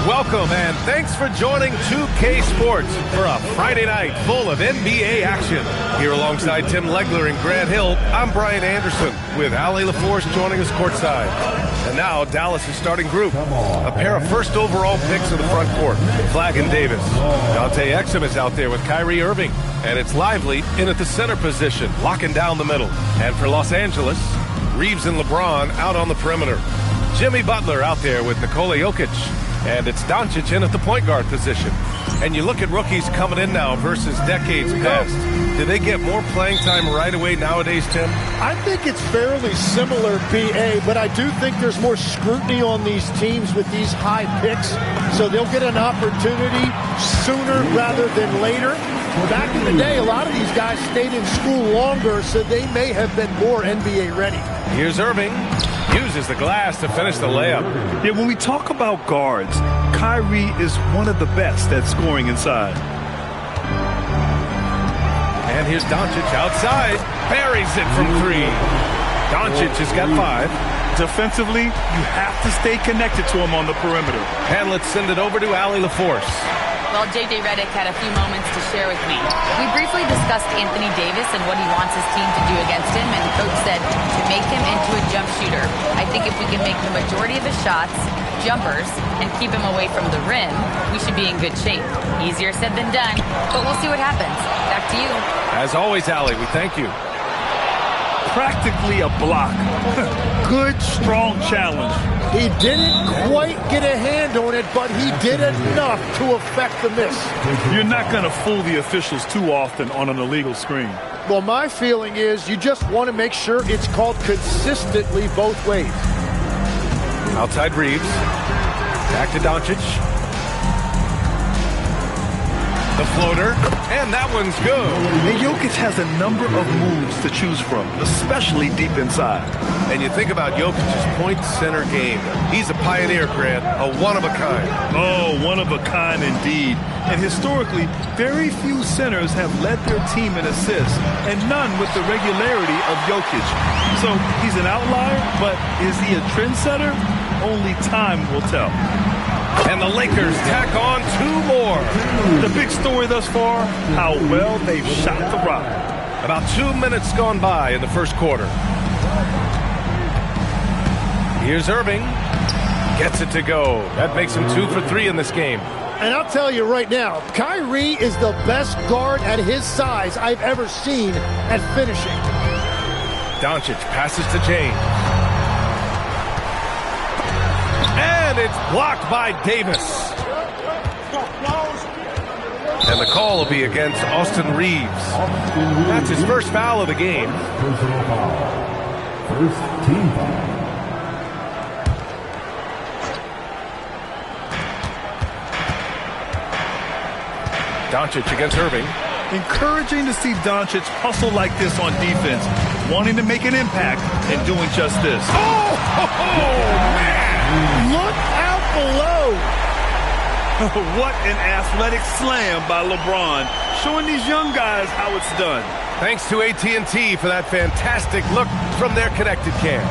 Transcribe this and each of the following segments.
Welcome and thanks for joining 2K Sports for a Friday night full of NBA action. Here alongside Tim Legler and Grant Hill, I'm Brian Anderson with Ali LaForce joining us courtside. And now Dallas' starting group, a pair of first overall picks in the front court, Flagg and Davis. Dante Exum is out there with Kyrie Irving, and it's Lively in at the center position, locking down the middle. And for Los Angeles, Reeves and LeBron out on the perimeter. Jimmy Butler out there with Nikola Jokic. And it's Doncic in at the point guard position. And you look at rookies coming in now versus decades past. Do they get more playing time right away nowadays, Tim? I think it's fairly similar, BA, but I do think there's more scrutiny on these teams with these high picks. So they'll get an opportunity sooner rather than later. Back in the day, a lot of these guys stayed in school longer, so they may have been more NBA ready. Here's Irving. Uses the glass to finish the layup. Yeah, when we talk about guards, Kyrie is one of the best at scoring inside. And here's Doncic outside. Buries it from three. Doncic has got 5. Defensively, you have to stay connected to him on the perimeter. And let's send it over to Ali LaForce. Well, J.J. Redick had a few moments to share with me. We briefly discussed Anthony Davis and what he wants his team to do against him, and the coach said to make him into a jump shooter. I think if we can make the majority of his shots jumpers and keep him away from the rim, we should be in good shape. Easier said than done, but we'll see what happens. Back to you. As always, Ali, we thank you. Practically a block. Good, strong challenge. He didn't quite get a hand on it, but he did enough to affect the miss. You're not going to fool the officials too often on an illegal screen. Well, my feeling is you just want to make sure it's called consistently both ways. Outside Reeves. Back to Doncic. The floater, and that one's good. And Jokic has a number of moves to choose from, especially deep inside. And you think about Jokic's point center game. He's a pioneer, Grant, a one-of-a-kind. Oh, one-of-a-kind indeed. And historically, very few centers have led their team in assists, and none with the regularity of Jokic. So he's an outlier, but is he a trendsetter? Only time will tell. And the Lakers tack on 2 more. The big story thus far, how well they've shot the rock. About 2 minutes gone by in the first quarter. Here's Irving. Gets it to go. That makes him 2 for 3 in this game. And I'll tell you right now, Kyrie is the best guard at his size I've ever seen at finishing. Doncic passes to James. And it's blocked by Davis. And the call will be against Austin Reeves. That's his first foul of the game. Personal foul. First team foul. Doncic against Irving. Encouraging to see Doncic hustle like this on defense, wanting to make an impact and doing just this. Man! Look out below. What an athletic slam by LeBron, showing these young guys how it's done. Thanks to AT&T for that fantastic look from their connected cam.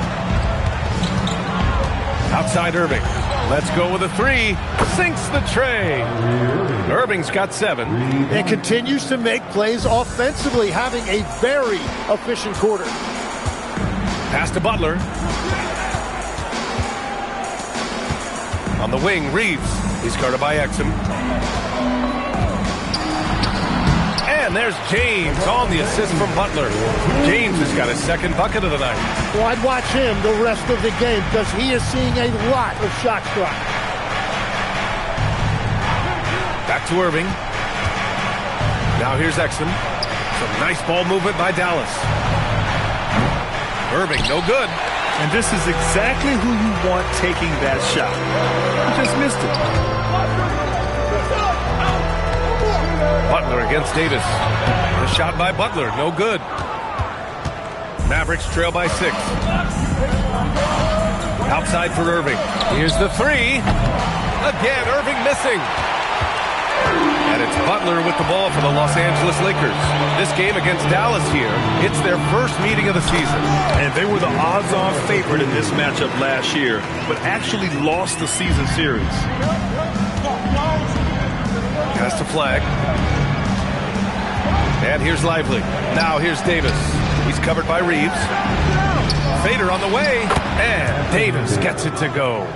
Outside Irving. Let's go with a 3. Sinks the tray. Irving's got 7. And continues to make plays offensively, having a very efficient quarter. Pass to Butler. On the wing, Reeves. He's guarded by Exum. And there's James on the assist from Butler. James has got his second bucket of the night. Well, I'd watch him the rest of the game because he is seeing a lot of shot clock. Back to Irving. Now here's Exum. Some nice ball movement by Dallas. Irving, no good. And this is exactly who you want taking that shot. He just missed it. Butler against Davis. The shot by Butler, no good. Mavericks trail by 6. Outside for Irving. Here's the 3. Again, Irving missing. And it's Butler with the ball for the Los Angeles Lakers. This game against Dallas here, it's their first meeting of the season. And they were the odds-on favorite in this matchup last year, but actually lost the season series. Has to flag. And here's Lively. Now here's Davis. He's covered by Reeves. Fader on the way, and Davis gets it to go.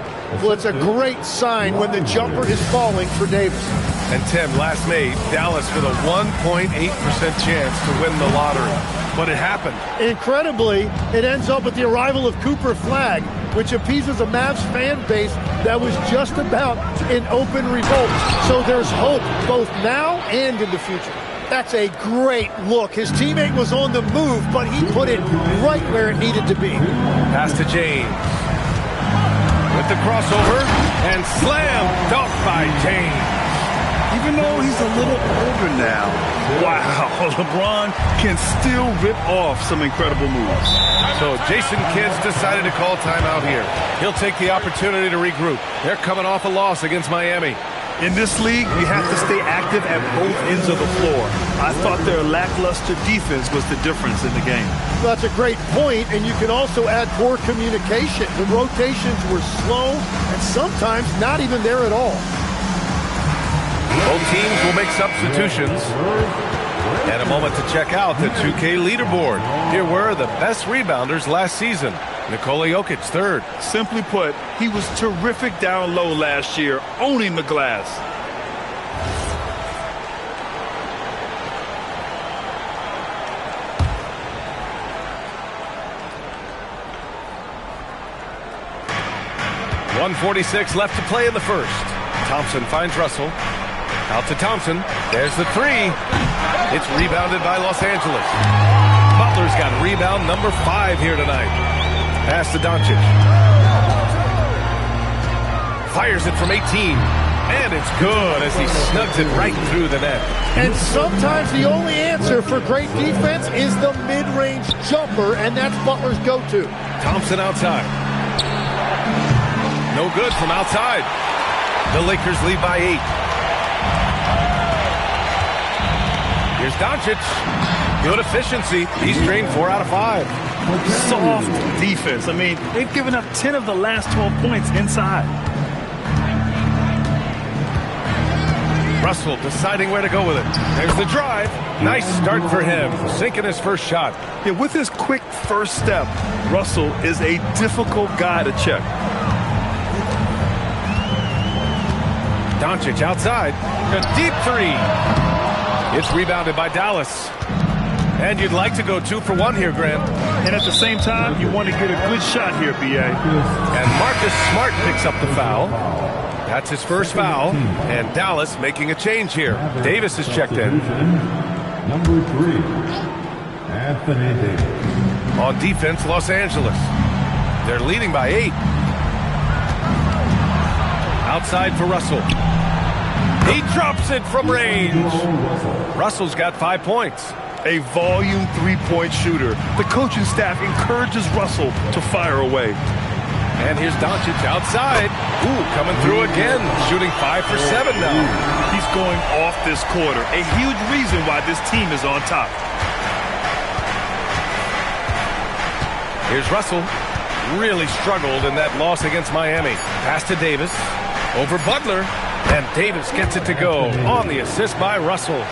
Well, it's a great sign when the jumper is falling for Davis. And Tim, last May, Dallas with a 1.8% chance to win the lottery. But it happened. Incredibly, it ends up with the arrival of Cooper Flagg, which appeases a Mavs fan base that was just about in open revolt. So there's hope both now and in the future. That's a great look. His teammate was on the move, but he put it right where it needed to be. Pass to James. With the crossover, and slam dunk by James. Even though he's a little older now, wow, LeBron can still rip off some incredible moves. So Jason Kidd's decided to call timeout here. He'll take the opportunity to regroup. They're coming off a loss against Miami. In this league, you have to stay active at both ends of the floor. I thought their lackluster defense was the difference in the game. That's a great point, and you can also add poor communication. The rotations were slow and sometimes not even there at all. Both teams will make substitutions. And a moment to check out the 2K leaderboard. Here were the best rebounders last season. Nikola Jokic, third. Simply put, he was terrific down low last year, owning the glass. .146 left to play in the first. Thompson finds Russell. Out to Thompson. There's the three. It's rebounded by Los Angeles. Butler's got rebound number 5 here tonight. Pass to Doncic. Fires it from 18. And it's good as he snugs it right through the net. And sometimes the only answer for great defense is the mid-range jumper, and that's Butler's go-to. Thompson outside. No good from outside. The Lakers lead by 8. Here's Doncic. Good efficiency. He's drained 4 out of 5. Soft defense. I mean, they've given up 10 of the last 12 points inside. Russell deciding where to go with it. There's the drive. Nice start for him. Sinking his first shot. Yeah, with his quick first step, Russell is a difficult guy to check. Doncic outside. A deep 3. It's rebounded by Dallas. And you'd like to go 2 for 1 here, Grant. And at the same time, you want to get a good shot here, B.A. And Marcus Smart picks up the foul. That's his first foul. And Dallas making a change here. Davis is checked in. Number 3, Anthony Davis. On defense, Los Angeles. They're leading by 8. Outside for Russell. He drops it from range. Russell's got 5 points. A volume three-point shooter. The coaching staff encourages Russell to fire away. And here's Doncic outside. Ooh, coming through again. Shooting 5 for 7 now. He's going off this quarter. A huge reason why this team is on top. Here's Russell. Really struggled in that loss against Miami. Pass to Davis. Over Butler. And Davis gets it to go on the assist by Russell.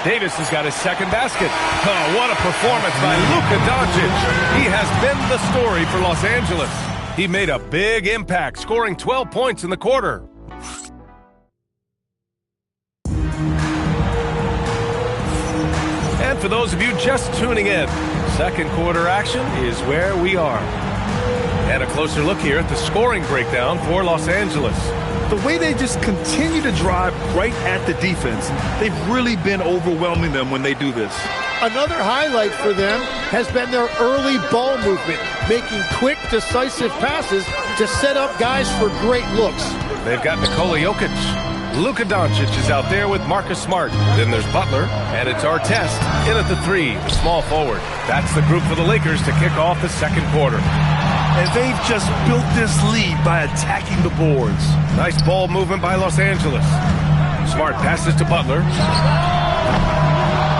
Davis has got his second basket. Oh, what a performance by Luka Doncic. He has been the story for Los Angeles. He made a big impact, scoring 12 points in the quarter. And for those of you just tuning in, second quarter action is where we are. And a closer look here at the scoring breakdown for Los Angeles. The way they just continue to drive right at the defense, they've really been overwhelming them when they do this. Another highlight for them has been their early ball movement, making quick, decisive passes to set up guys for great looks. They've got Nikola Jokic. Luka Doncic is out there with Marcus Smart. Then there's Butler, and it's Artest in at the 3, the small forward. That's the group for the Lakers to kick off the second quarter. And they've just built this lead by attacking the boards. Nice ball movement by Los Angeles. Smart passes to Butler.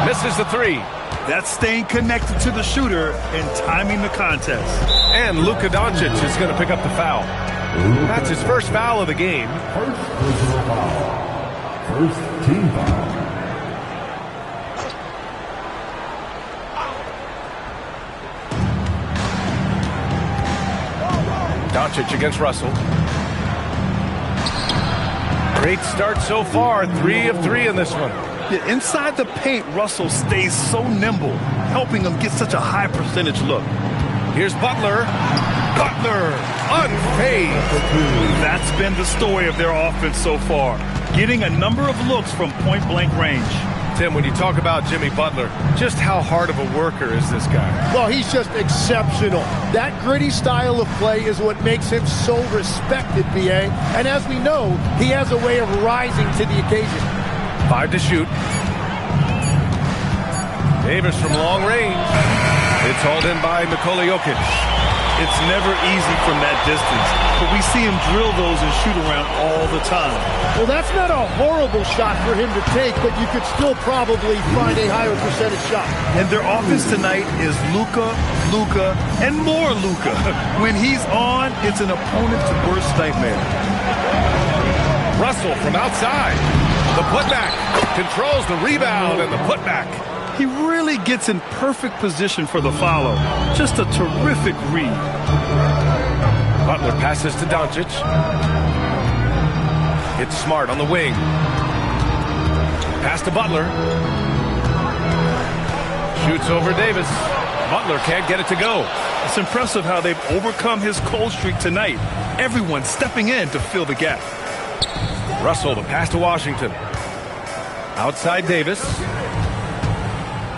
Misses the three. That's staying connected to the shooter and timing the contest. And Luka Doncic is going to pick up the foul. That's his first foul of the game. First personal foul. First team foul. Doncic against Russell. Great start so far. 3 of 3 in this one. Yeah, inside the paint, Russell stays so nimble, helping him get such a high percentage look. Here's Butler. Butler, unfazed. That's been the story of their offense so far, getting a number of looks from point-blank range. Tim, when you talk about Jimmy Butler, just how hard of a worker is this guy? Well, he's just exceptional. That gritty style of play is what makes him so respected, B.A. And as we know, he has a way of rising to the occasion. 5 to shoot. Davis from long range. It's hauled in by Nikola Jokic. It's never easy from that distance, but we see him drill those and shoot around all the time. Well, that's not a horrible shot for him to take, but you could still probably find a higher percentage shot. And their offense tonight is Luka, and more Luka. When he's on, it's an opponent's worst nightmare. Russell from outside. The putback. Controls the rebound and the putback. He really gets in perfect position for the follow. Just a terrific read. Butler passes to Doncic. It's Smart on the wing. Pass to Butler. Shoots over Davis. Butler can't get it to go. It's impressive how they've overcome his cold streak tonight. Everyone stepping in to fill the gap. Russell, the pass to Washington. Outside Davis.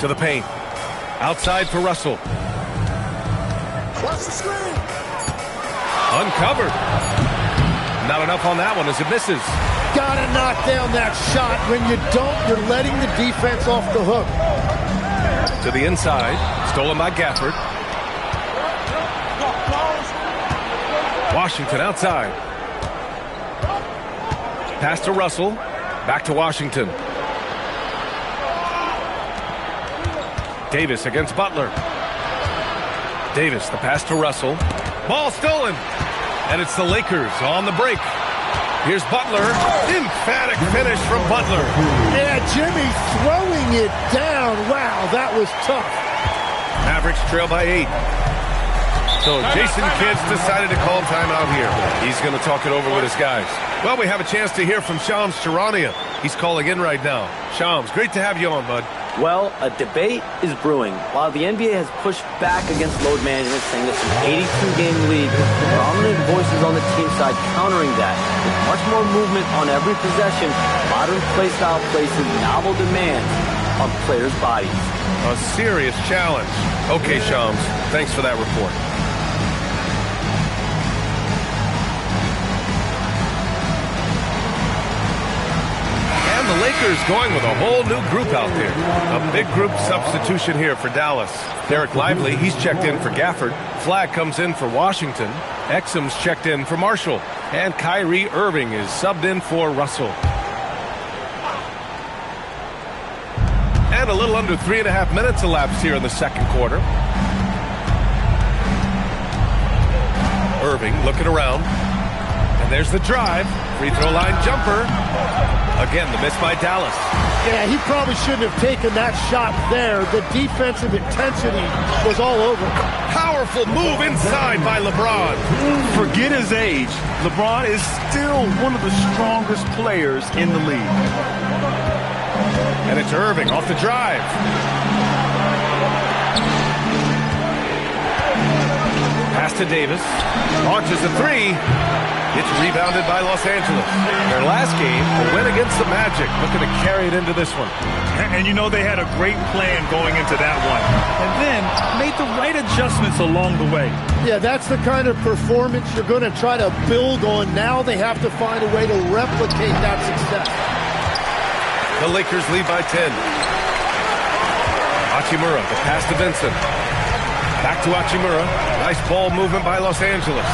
To the paint. Outside for Russell. Uncovered. Not enough on that one as it misses. Gotta knock down that shot. When you don't, you're letting the defense off the hook. To the inside. Stolen by Gafford. Washington outside. Pass to Russell. Back to Washington. Davis against Butler. Davis, the pass to Russell. Ball stolen. And it's the Lakers on the break. Here's Butler. Emphatic finish from Butler. Yeah, Jimmy throwing it down. Wow, that was tough. Mavericks trail by 8. So Jason Kidd's decided to call timeout here. He's going to talk it over with his guys. Well, we have a chance to hear from Shams Charania. He's calling in right now. Shams, great to have you on, bud. Well, a debate is brewing. While the NBA has pushed back against load management, saying it's an 82-game league, prominent voices on the team side countering that. With much more movement on every possession, modern play style places novel demands on players' bodies. A serious challenge. Okay, Shams, thanks for that report. The Lakers going with a whole new group out there. A big group substitution here for Dallas. Derek Lively, he's checked in for Gafford. Flagg comes in for Washington. Exum's checked in for Marshall. And Kyrie Irving is subbed in for Russell. And a little under 3.5 minutes elapsed here in the second quarter. Irving looking around. And there's the drive. Free throw line jumper. Again, the miss by Dallas. Yeah, he probably shouldn't have taken that shot there. The defensive intensity was all over. Powerful move inside by LeBron. Forget his age. LeBron is still one of the strongest players in the league. And it's Irving off the drive. Pass to Davis. Launches a three. It's rebounded by Los Angeles. Their last game, a win against the Magic, looking to carry it into this one. And you know they had a great plan going into that one. And then made the right adjustments along the way. Yeah, that's the kind of performance you're going to try to build on. Now they have to find a way to replicate that success. The Lakers lead by 10. Hachimura, the pass to Vincent. Back to Hachimura. Nice ball movement by Los Angeles.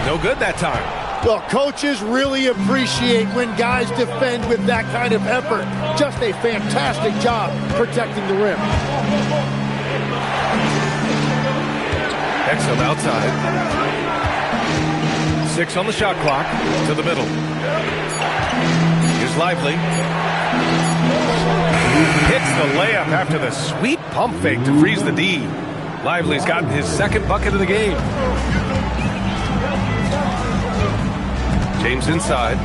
No good that time. Well, coaches really appreciate when guys defend with that kind of effort. Just a fantastic job protecting the rim. Exum outside. 6 on the shot clock. To the middle. Here's Lively. Hits the layup after the sweet pump fake to freeze the D. Lively's gotten his second bucket of the game. James inside.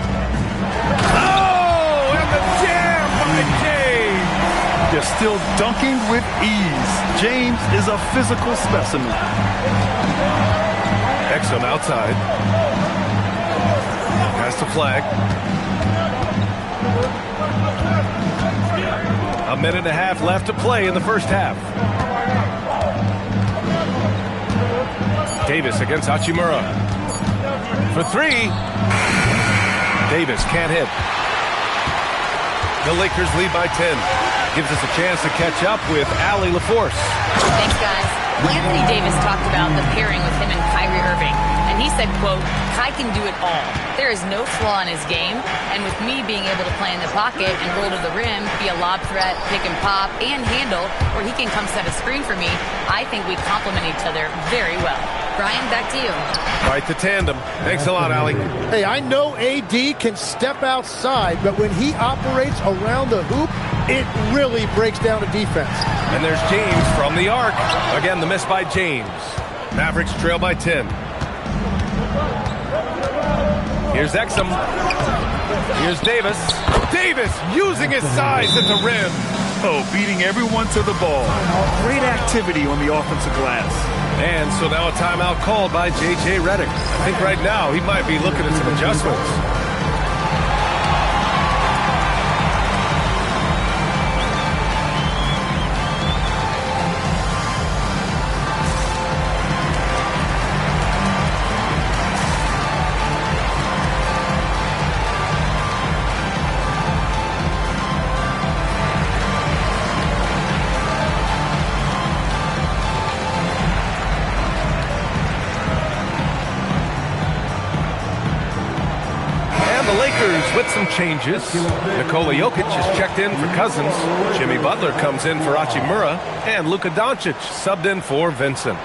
Oh, and the jam by James. They're still dunking with ease. James is a physical specimen. Exum outside. Has to flag. A minute and a half left to play in the first half. Davis against Hachimura. For 3. Davis can't hit. The Lakers lead by 10. Gives us a chance to catch up with Allie LaForce. Thanks, guys. Anthony Davis talked about the pairing with him and Kyrie Irving. And he said, quote, Kai can do it all. There is no flaw in his game. And with me being able to play in the pocket and roll to the rim, be a lob threat, pick and pop, and handle, where he can come set a screen for me, I think we complement each other very well. Brian, back to you. Quite the tandem. Thanks a lot, Allie. Hey, I know AD can step outside, but when he operates around the hoop, it really breaks down a defense. And there's James from the arc. Again, the miss by James. Mavericks trail by 10. Here's Exum. Here's Davis. Davis using his size at the rim. Oh, beating everyone to the ball. Great activity on the offensive glass. And so now a timeout called by J.J. Redick. I think right now he might be looking at some adjustments. With some changes, Nikola Jokic has checked in for Cousins. Jimmy Butler comes in for Hachimura, and Luka Doncic subbed in for Vincent.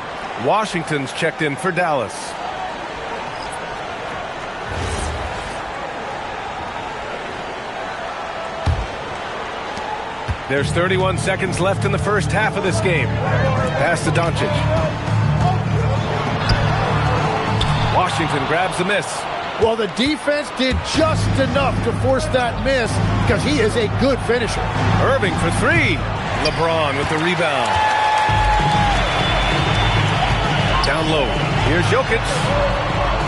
Washington's checked in for Dallas. There's 31 seconds left in the first half of this game. Pass to Doncic. Washington grabs the miss. Well, the defense did just enough to force that miss because he is a good finisher. Irving for 3. LeBron with the rebound. Down low. Here's Jokic.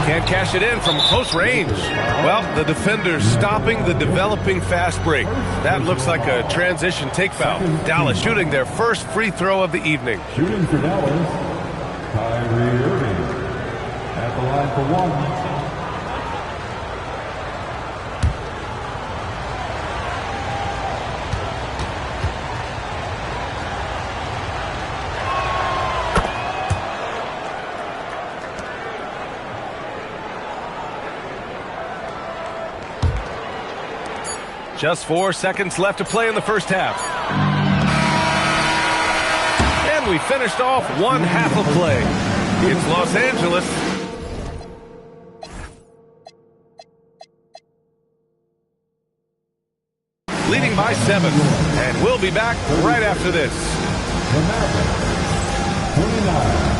Can't cash it in from close range. Well, the defender's stopping the developing fast break. That looks like a transition take foul. Dallas shooting their first free throw of the evening. Shooting for Dallas, Kyrie Irving. At the line for 1. Just 4 seconds left to play in the first half. And we finished off one half of play. It's Los Angeles. Leading by 7. And we'll be back right after this. The Mavericks, 29.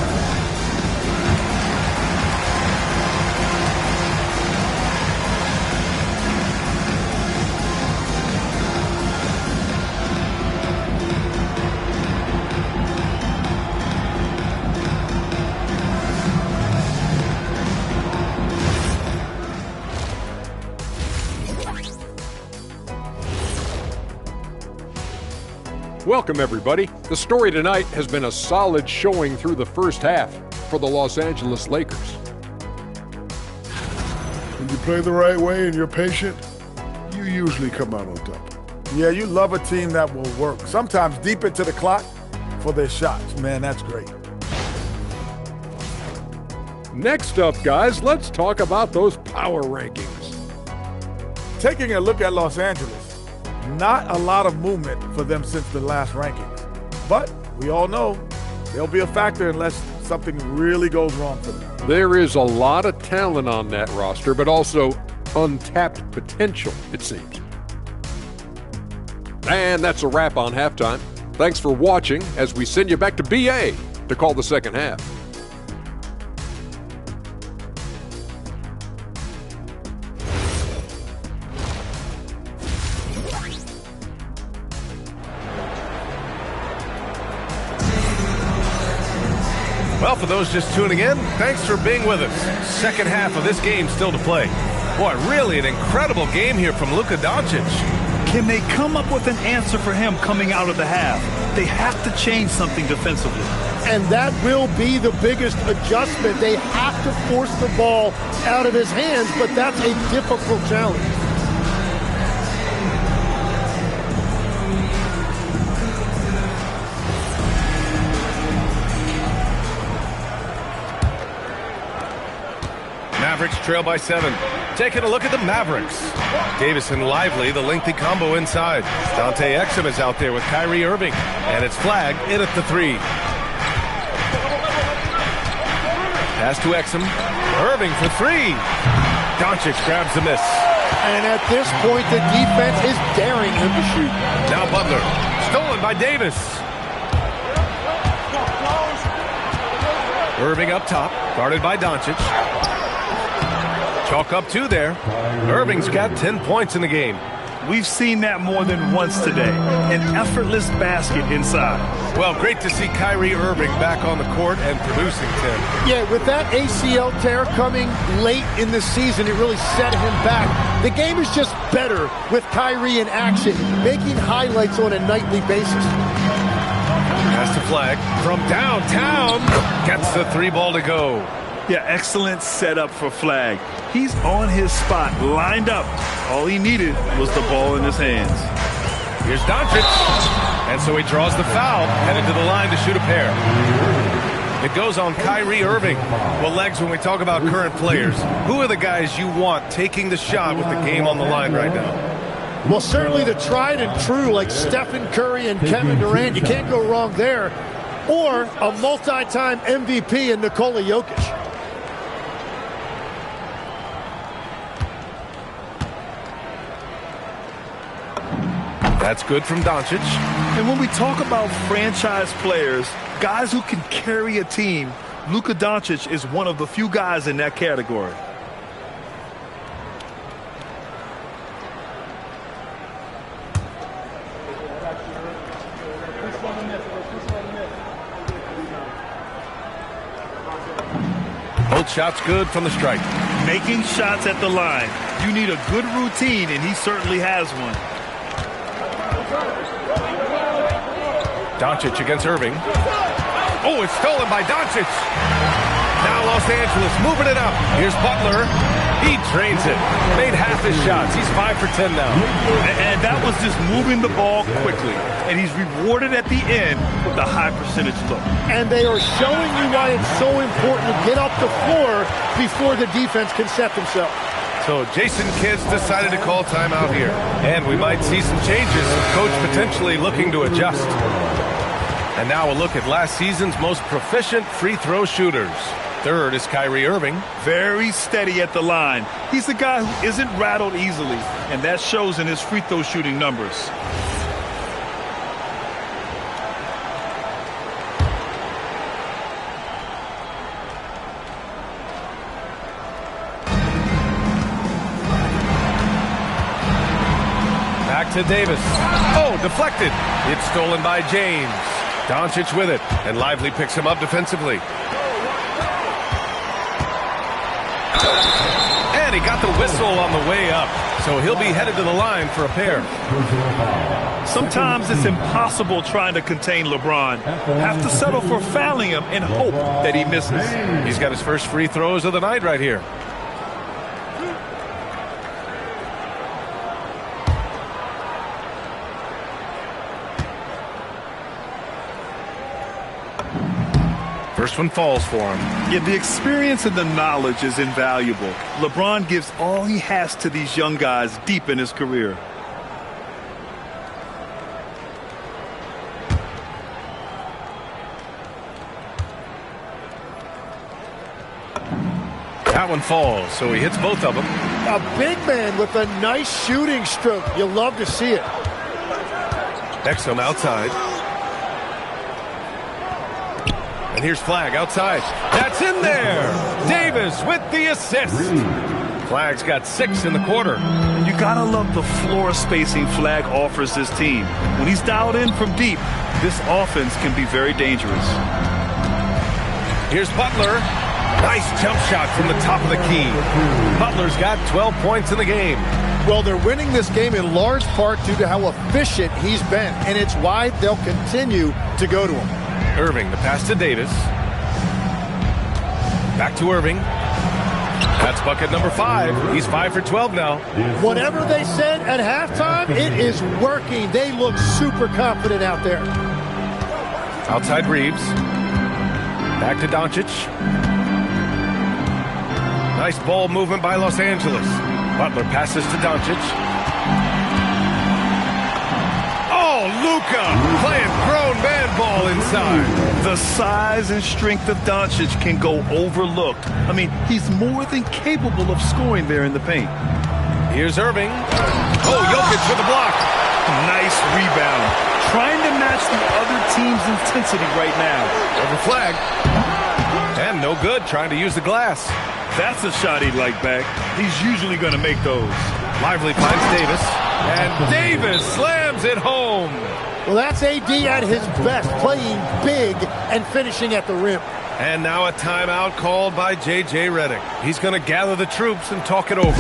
Welcome, everybody. The story tonight has been a solid showing through the first half for the Los Angeles Lakers. When you play the right way and you're patient, you usually come out on top. Yeah, you love a team that will work, sometimes deep into the clock for their shots. Man, that's great. Next up, guys, let's talk about those power rankings. Taking a look at Los Angeles, not a lot of movement for them since the last rankings. But we all know they'll be a factor unless something really goes wrong for them. There is a lot of talent on that roster, but also untapped potential, it seems. And that's a wrap on halftime. Thanks for watching as we send you back to BA to call the second half. Well, for those just tuning in, thanks for being with us. Second half of this game still to play. Boy, really an incredible game here from Luka Doncic. Can they come up with an answer for him coming out of the half? They have to change something defensively. And that will be the biggest adjustment. They have to force the ball out of his hands, but that's a difficult challenge. Mavericks trail by 7. Taking a look at the Mavericks. Davis and Lively, the lengthy combo inside. Dante Exum is out there with Kyrie Irving. And it's flagged in at the 3. Pass to Exum. Irving for 3. Doncic grabs the miss. And at this point, the defense is daring him to shoot. Now Butler. Stolen by Davis. Irving up top. Guarded by Doncic. Chalk up 2 there. Irving's got 10 points in the game. We've seen that more than once today. An effortless basket inside. Well, great to see Kyrie Irving back on the court and producing, Tim. Yeah, with that ACL tear coming late in the season, it really set him back. The game is just better with Kyrie in action, making highlights on a nightly basis. Pass to Flag from downtown. Gets the 3 ball to go. Yeah, excellent setup for Flag. He's on his spot, lined up. All he needed was the ball in his hands. Here's Doncic. And so he draws the foul, headed to the line to shoot a pair. It goes on Kyrie Irving. Well, Legs, when we talk about current players, who are the guys you want taking the shot with the game on the line right now? Well, certainly the tried and true, like Stephen Curry and Kevin Durant. You can't go wrong there. Or a multi-time MVP in Nikola Jokic. That's good from Doncic. And when we talk about franchise players, guys who can carry a team, Luka Doncic is one of the few guys in that category. Both shots good from the stripe. Making shots at the line. You need a good routine, and he certainly has one. Doncic against Irving. Oh, it's stolen by Doncic. Now Los Angeles moving it up. Here's Butler. He drains it. Made half his shots. He's 5 for 10 now. And that was just moving the ball quickly. And he's rewarded at the end with a high percentage look. And they are showing you why it's so important to get up the floor before the defense can set themselves. So Jason Kidd's decided to call timeout here. And we might see some changes. Coach potentially looking to adjust. And now a look at last season's most proficient free throw shooters. Third is Kyrie Irving. Very steady at the line. He's the guy who isn't rattled easily, and that shows in his free throw shooting numbers. Back to Davis. Oh, deflected. It's stolen by James. Doncic with it, and Lively picks him up defensively. And he got the whistle on the way up, so he'll be headed to the line for a pair. Sometimes it's impossible trying to contain LeBron. Have to settle for fouling him and hope that he misses. He's got his first free throws of the night right here. First one falls for him. Yeah, the experience and the knowledge is invaluable. LeBron gives all he has to these young guys deep in his career. That one falls, so he hits both of them. A big man with a nice shooting stroke. You love to see it. Exum outside. And here's Flag outside. That's in there. Davis with the assist. Flag's got 6 in the quarter. You gotta love the floor spacing Flag offers this team. When he's dialed in from deep, this offense can be very dangerous. Here's Butler. Nice jump shot from the top of the key. Butler's got 12 points in the game. Well, they're winning this game in large part due to how efficient he's been, and it's why they'll continue to go to him. Irving, the pass to Davis. Back to Irving. That's bucket number 5. He's 5 for 12 now. Whatever they said at halftime, it is working. They look super confident out there. Outside Reeves. Back to Doncic. Nice ball movement by Los Angeles. Butler passes to Doncic. Oh, Luka playing grown man ball inside. The size and strength of Doncic can go overlooked. I mean, he's more than capable of scoring there in the paint. Here's Irving. Oh, Jokic with the block. Nice rebound. Trying to match the other team's intensity right now. Over Flag. And no good, trying to use the glass. That's a shot he'd like back. He's usually going to make those. Lively finds Davis. And Davis slams it home. Well, that's AD at his best, playing big and finishing at the rim. And now a timeout called by J.J. Redick. He's going to gather the troops and talk it over.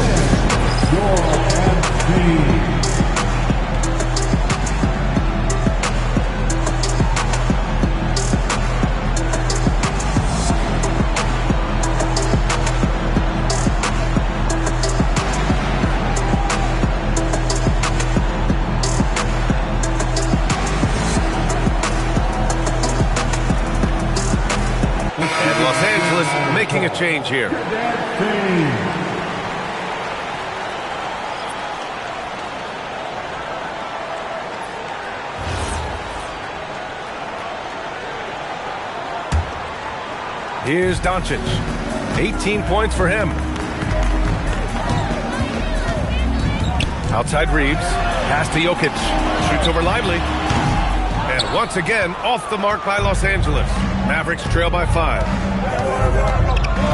Making a change here. Here's Doncic. 18 points for him. Outside Reeves. Pass to Jokic. Shoots over Lively. And once again, off the mark by Los Angeles. Mavericks trail by 5.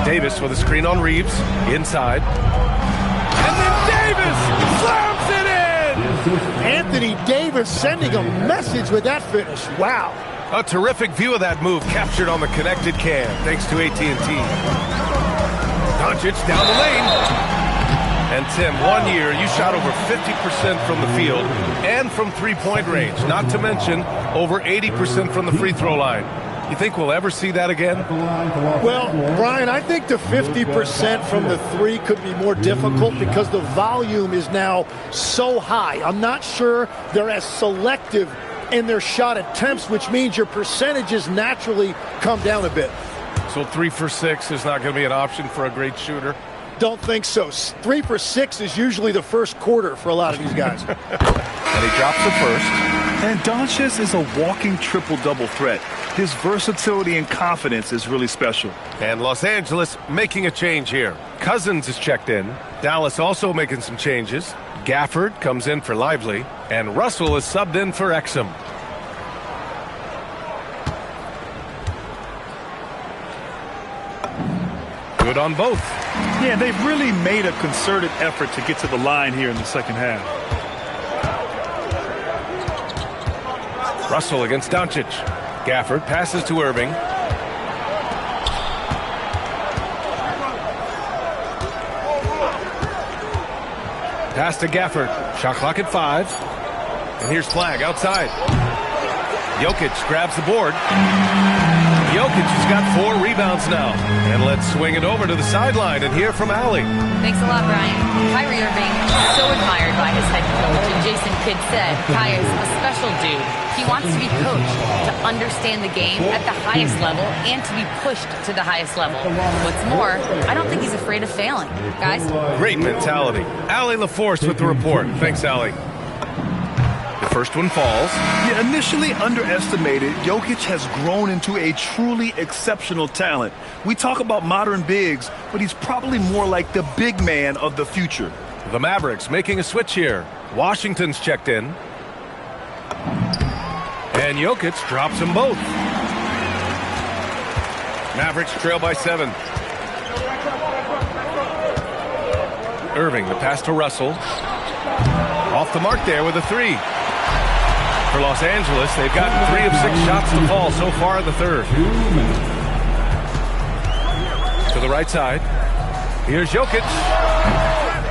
Davis with a screen on Reeves. Inside. And then Davis slams it in! Anthony Davis sending a message with that finish. Wow. A terrific view of that move captured on the connected cam, thanks to AT&T. Doncic down the lane. And Tim, 1 year, you shot over 50% from the field and from three-point range, not to mention over 80% from the free throw line. You think we'll ever see that again? Well, Brian, I think the 50% from the three could be more difficult because the volume is now so high. I'm not sure they're as selective in their shot attempts, which means your percentages naturally come down a bit. So 3 for 6 is not going to be an option for a great shooter? Don't think so. 3 for 6 is usually the first quarter for a lot of these guys. And he drops the first. And Doncic is a walking triple-double threat. His versatility and confidence is really special. And Los Angeles making a change here. Cousins is checked in. Dallas also making some changes. Gafford comes in for Lively. And Russell is subbed in for Exum. Good on both. Yeah, they've really made a concerted effort to get to the line here in the second half. Russell against Doncic. Gafford passes to Irving. Pass to Gafford. Shot clock at 5. And here's Flag outside. Jokic grabs the board. Jokic has got 4 rebounds now. And let's swing it over to the sideline and hear from Allie. Thanks a lot, Brian. Kyrie Irving is so admired by his head coach. And Jason Kidd said Kai is a special dude. He wants to be coached to understand the game at the highest level and to be pushed to the highest level. What's more, I don't think he's afraid of failing. Guys? Great mentality. Allie LaForce with the report. Thanks, Allie. The first one falls. Yeah, initially underestimated, Jokic has grown into a truly exceptional talent. We talk about modern bigs, but he's probably more like the big man of the future. The Mavericks making a switch here. Washington's checked in. And Jokic drops them both. Mavericks trail by 7. Irving, the pass to Russell. Off the mark there with a 3. For Los Angeles, they've gotten 3 of 6 shots to fall so far in the third. To the right side. Here's Jokic.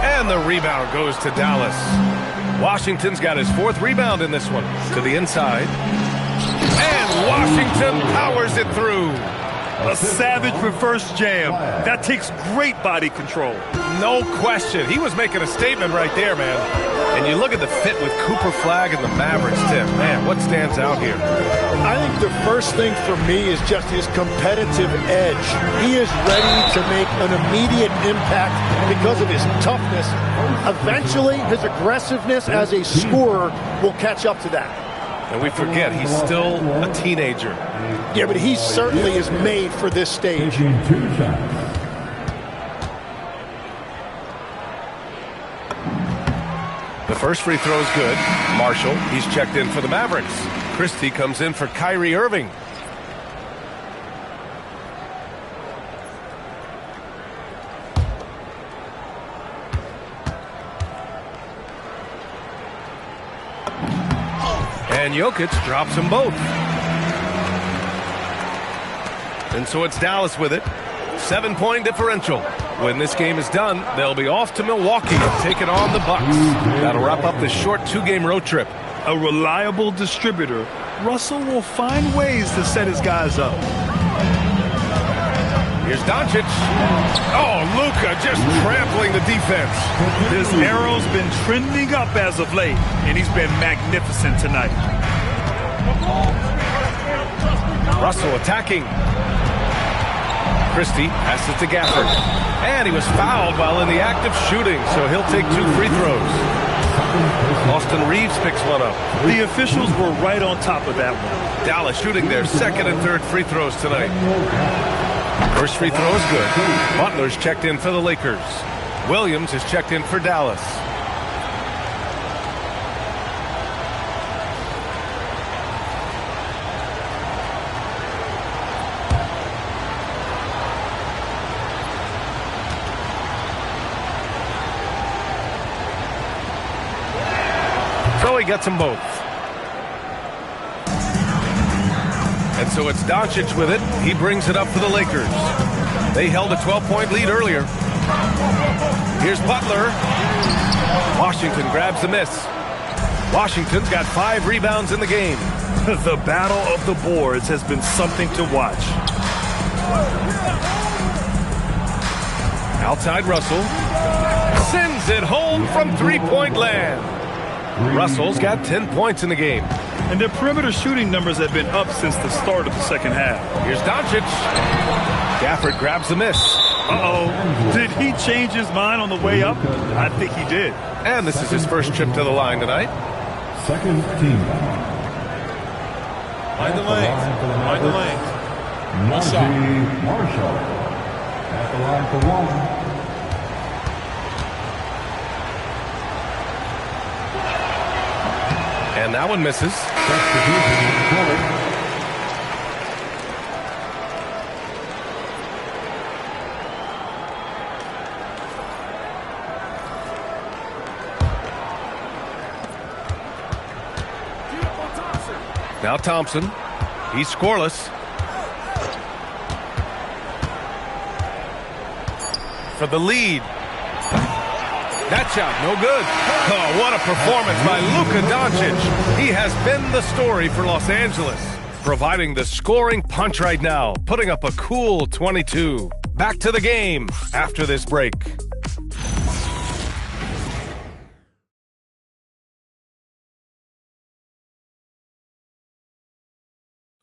And the rebound goes to Dallas. Washington's got his 4th rebound in this one. To the inside. And Washington powers it through. A savage reverse jam. That takes great body control. No question. He was making a statement right there, man. And you look at the fit with Cooper Flagg and the Mavericks, Tim. Man, what stands out here? I think the first thing for me is just his competitive edge. He is ready to make an immediate impact because of his toughness. Eventually, his aggressiveness as a scorer will catch up to that. And we forget, he's still a teenager. Yeah, but he certainly is made for this stage. The first free throw is good. Marshall, he's checked in for the Mavericks. Christie comes in for Kyrie Irving. And Jokic drops them both. And so it's Dallas with it. 7-point differential. When this game is done, they'll be off to Milwaukee and taking on the Bucks. That'll wrap up this short 2-game road trip. A reliable distributor, Russell will find ways to set his guys up. Here's Doncic. Oh, Luka just trampling the defense. His arrow's been trending up as of late, and he's been magnificent tonight. Russell attacking. Christie passes to Gafford. And he was fouled while in the act of shooting, so he'll take 2 free throws. Austin Reeves picks one up. The officials were right on top of that one. Dallas shooting their 2nd and 3rd free throws tonight. First free throw is good. Butler's checked in for the Lakers. Williams is checked in for Dallas. So he gets them both. And so it's Doncic with it. He brings it up for the Lakers. They held a 12-point lead earlier. Here's Butler. Washington grabs the miss. Washington's got 5 rebounds in the game. The battle of the boards has been something to watch. Outside Russell. Sends it home from 3-point land. Russell's got 10 points in the game. And their perimeter shooting numbers have been up since the start of the second half. Here's Doncic. Gafford grabs the miss. Uh-oh. Did he change his mind on the way up? I think he did. And this is his first trip to the line tonight. Second team. Mind the lane. Mind the lane. Marshall at the line for 1. And that one misses. Now Thompson. He's scoreless. For the lead. That shot, no good. Oh, what a performance by Luka Doncic. He has been the story for Los Angeles. providing the scoring punch right now, putting up a cool 22. Back to the game after this break.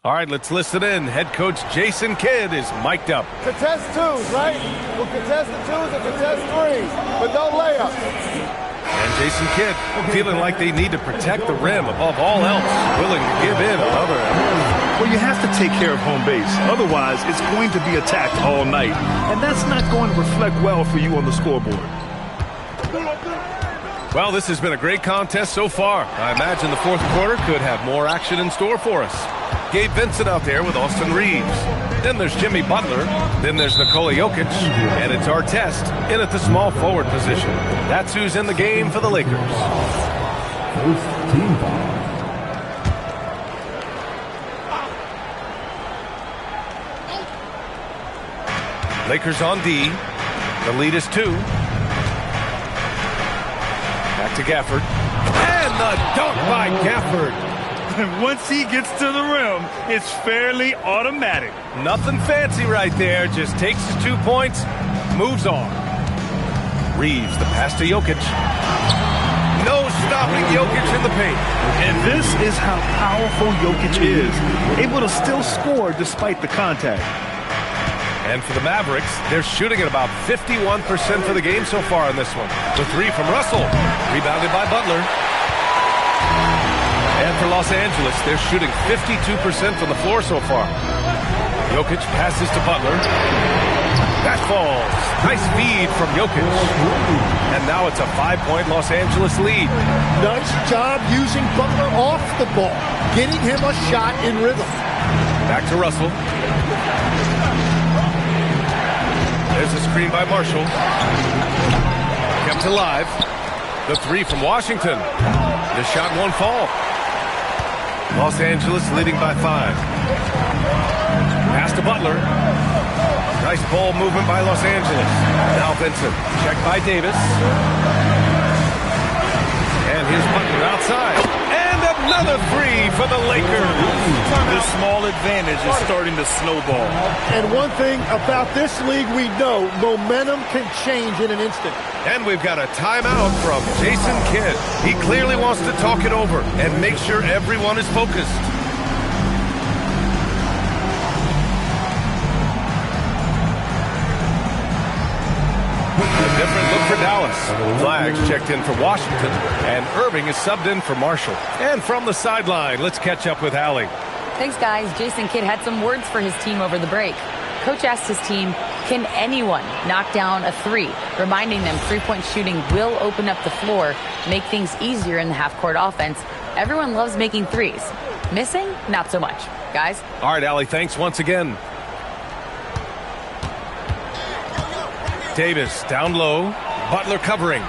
All right, let's listen in. Head coach Jason Kidd is mic'd up. Contest twos, right? We'll contest the twos and contest threes, but no layups. And Jason Kidd feeling like they need to protect the rim above all else, willing to give in another effort. Well, you have to take care of home base. Otherwise, it's going to be attacked all night. And that's not going to reflect well for you on the scoreboard. Well, this has been a great contest so far. I imagine the fourth quarter could have more action in store for us. Gabe Vincent out there with Austin Reeves. Then there's Jimmy Butler. Then there's Nikola Jokic. And it's Artest in at the small forward position. That's who's in the game for the Lakers. First team foul. Lakers on D. The lead is 2. Back to Gafford. And the dunk by Gafford. Once he gets to the rim, it's fairly automatic. Nothing fancy right there. Just takes his 2 points, moves on. Reeves, the pass to Jokic. No stopping Jokic in the paint. And this is how powerful Jokic is. Able to still score despite the contact. And for the Mavericks, they're shooting at about 51% for the game so far in this one. The 3 from Russell. Rebounded by Butler. And for Los Angeles, they're shooting 52% from the floor so far. Jokic passes to Butler. That falls. Nice feed from Jokic. And now it's a 5-point Los Angeles lead. Nice job using Butler off the ball, getting him a shot in rhythm. Back to Russell. There's a screen by Marshall. Kept alive. The 3 from Washington. The shot won't fall. Los Angeles leading by 5. Pass to Butler. Nice ball movement by Los Angeles. Now Vincent. Checked by Davis. And here's Butler outside. And another 3 for the Lakers. The small advantage is starting to snowball. And one thing about this league we know, momentum can change in an instant. And we've got a timeout from Jason Kidd. He clearly wants to talk it over and make sure everyone is focused. A different look for Dallas. Flags checked in for Washington, and Irving is subbed in for Marshall. And from the sideline, let's catch up with Allie. Thanks, guys. Jason Kidd had some words for his team over the break. Coach asked his team, can anyone knock down a 3? Reminding them three-point shooting will open up the floor, make things easier in the half-court offense. Everyone loves making threes. Missing? Not so much. Guys? All right, Allie, thanks once again. Davis down low. Butler covering.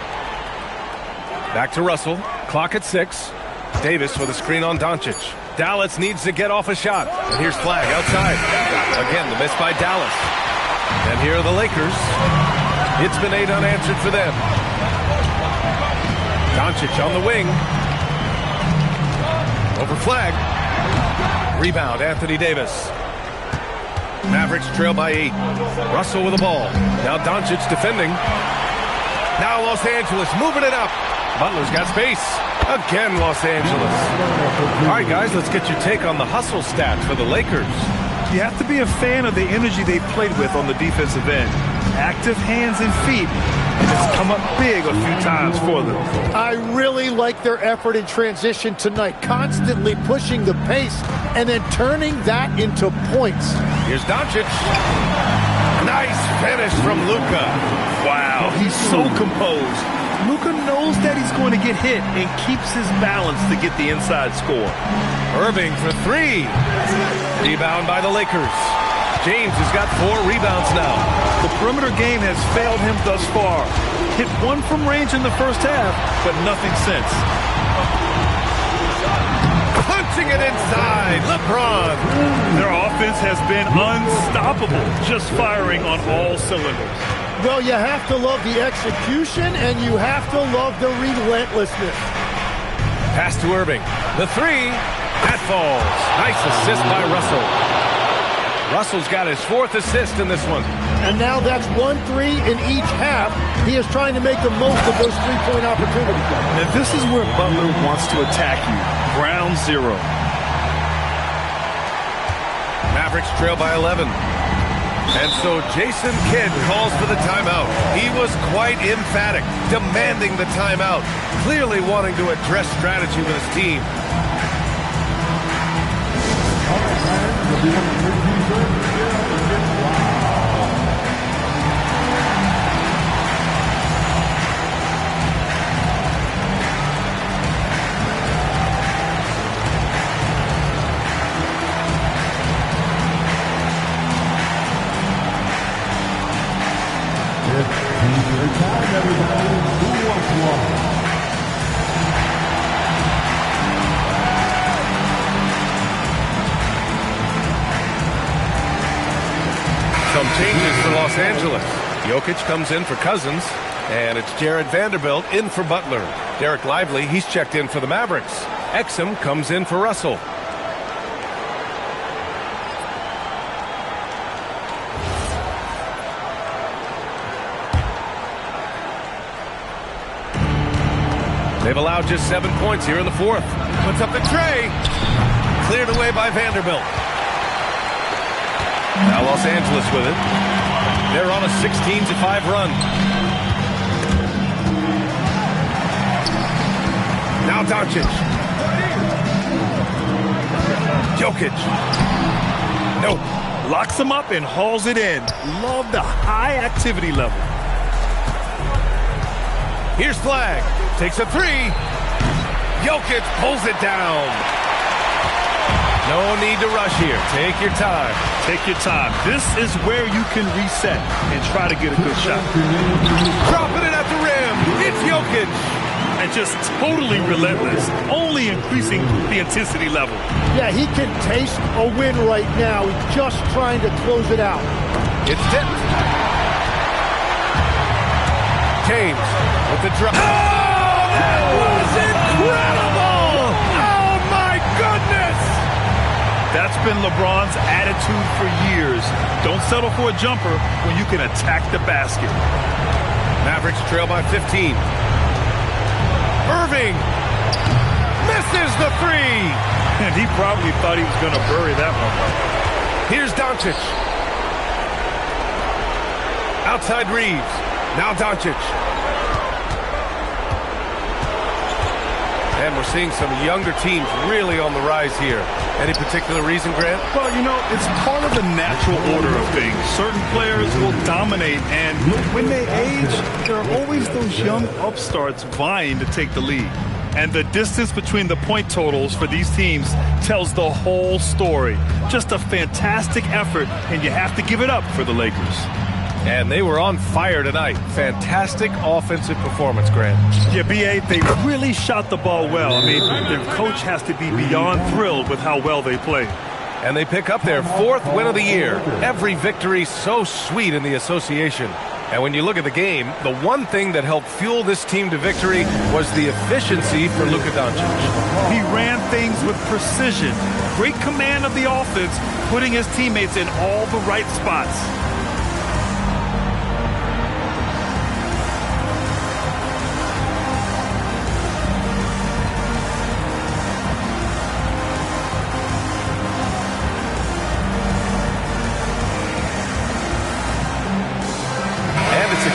Back to Russell. Clock at 6. Davis with a screen on Doncic. Dallas needs to get off a shot. And here's Flag outside. Again, the miss by Dallas. And here are the Lakers. It's been 8 unanswered for them. Doncic on the wing. Over Flag. Rebound, Anthony Davis. Mavericks trail by 8. Russell with the ball. Now Doncic defending. Now Los Angeles moving it up. Butler's got space. Again, Los Angeles. All right, guys, let's get your take on the hustle stats for the Lakers. You have to be a fan of the energy they played with on the defensive end. Active hands and feet, and it's come up big a few times for them. I really like their effort in transition tonight, constantly pushing the pace and then turning that into points. Here's Doncic. Nice finish from Luka. Wow, he's so composed. Luka knows that he's going to get hit and keeps his balance to get the inside score. Irving for 3. Rebound by the Lakers. James has got 4 rebounds now. The perimeter game has failed him thus far. Hit 1 from range in the first half, but nothing since. Punching it inside, LeBron. Their offense has been unstoppable, just firing on all cylinders. Well, you have to love the execution, and you have to love the relentlessness. Pass to Irving. The three. That falls. Nice assist by Russell. Russell's got his 4th assist in this one. And now that's 1-3 in each half. He is trying to make the most of those three-point opportunities. And this is where Butler wants to attack you. Ground zero. Mavericks trail by 11. And so Jason Kidd calls for the timeout. He was quite emphatic, demanding the timeout, clearly wanting to address strategy with his team. Some changes for Los Angeles. Jokic comes in for Cousins, and it's Jared Vanderbilt in for Butler. Derek Lively, he's checked in for the Mavericks. Exum comes in for Russell. They've allowed just 7 points here in the 4th. Puts up the tray. Cleared away by Vanderbilt. Now Los Angeles with it. They're on a 16-5 run. Now Doncic. Jokic. Nope. Locks him up and hauls it in. Love the high activity level. Here's Flag. Takes a three. Jokic pulls it down. No need to rush here. Take your time. Take your time. This is where you can reset and try to get a good shot. Dropping it at the rim. It's Jokic. And just totally relentless, only increasing the intensity level. Yeah, he can taste a win right now. He's just trying to close it out. It's tipped. James with the drop. Oh, that was incredible! Oh, my goodness! That's been LeBron's attitude for years. Don't settle for a jumper when you can attack the basket. Mavericks trail by 15. Irving misses the three. And he probably thought he was going to bury that one. Here's Doncic. Outside Reeves. Now Doncic. And we're seeing some younger teams really on the rise here. Any particular reason, Grant? Well, you know, it's part of the natural order of things. Certain players will dominate, and when they age, there are always those young upstarts vying to take the lead. And the distance between the point totals for these teams tells the whole story. Just a fantastic effort, and you have to give it up for the Lakers. And they were on fire tonight. Fantastic offensive performance, Grant. Yeah, B.A., they really shot the ball well. I mean, their coach has to be beyond thrilled with how well they played. And they pick up their 4th win of the year. Every victory so sweet in the association. And when you look at the game, the one thing that helped fuel this team to victory was the efficiency for Luka Doncic. He ran things with precision. Great command of the offense, putting his teammates in all the right spots.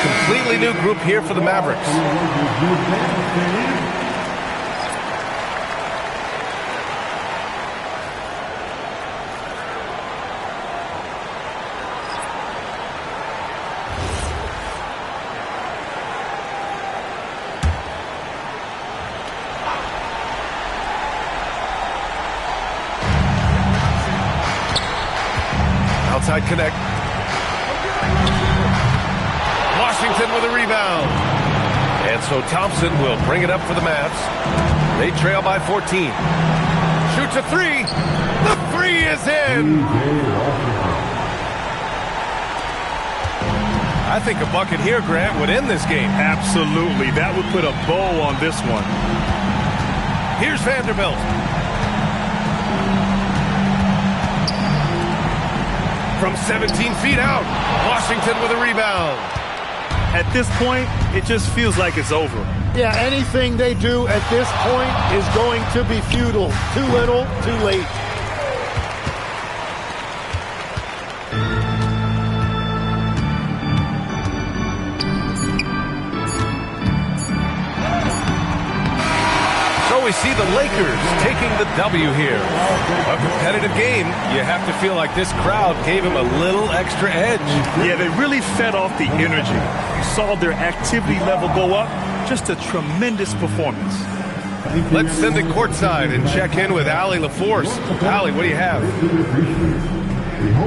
Completely new group here for the Mavericks. Outside connect. Washington with a rebound. And so Thompson will bring it up for the Mavs. They trail by 14. Shoots a three. The three is in. I think a bucket here, Grant, would end this game. Absolutely. That would put a bow on this one. Here's Vanderbilt. From 17 feet out, Washington with a rebound. At this point, it just feels like it's over. Yeah, anything they do at this point is going to be futile. Too little, too late. So we see the Lakers taking the W here. A competitive game. You have to feel like this crowd gave him a little extra edge. Yeah, they really fed off the energy. You saw their activity level go up. Just a tremendous performance. Let's send it courtside and check in with Allie LaForce. Allie, what do you have?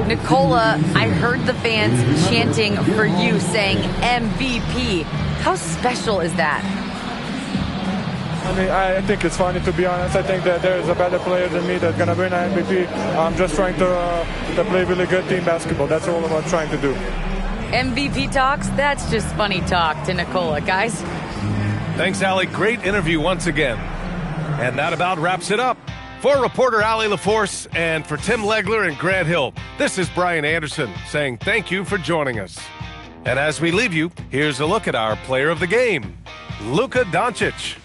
Nicola, I heard the fans chanting for you, saying MVP. How special is that? I mean, I think it's funny, to be honest. I think that there's a better player than me that's going to win an MVP. I'm just trying to play really good team basketball. That's all about trying to do. MVP talks? That's just funny talk to Nicola, guys. Thanks, Allie. Great interview once again. And that about wraps it up. For reporter Allie LaForce and for Tim Legler and Grant Hill, this is Brian Anderson saying thank you for joining us. And as we leave you, here's a look at our player of the game, Luka Doncic.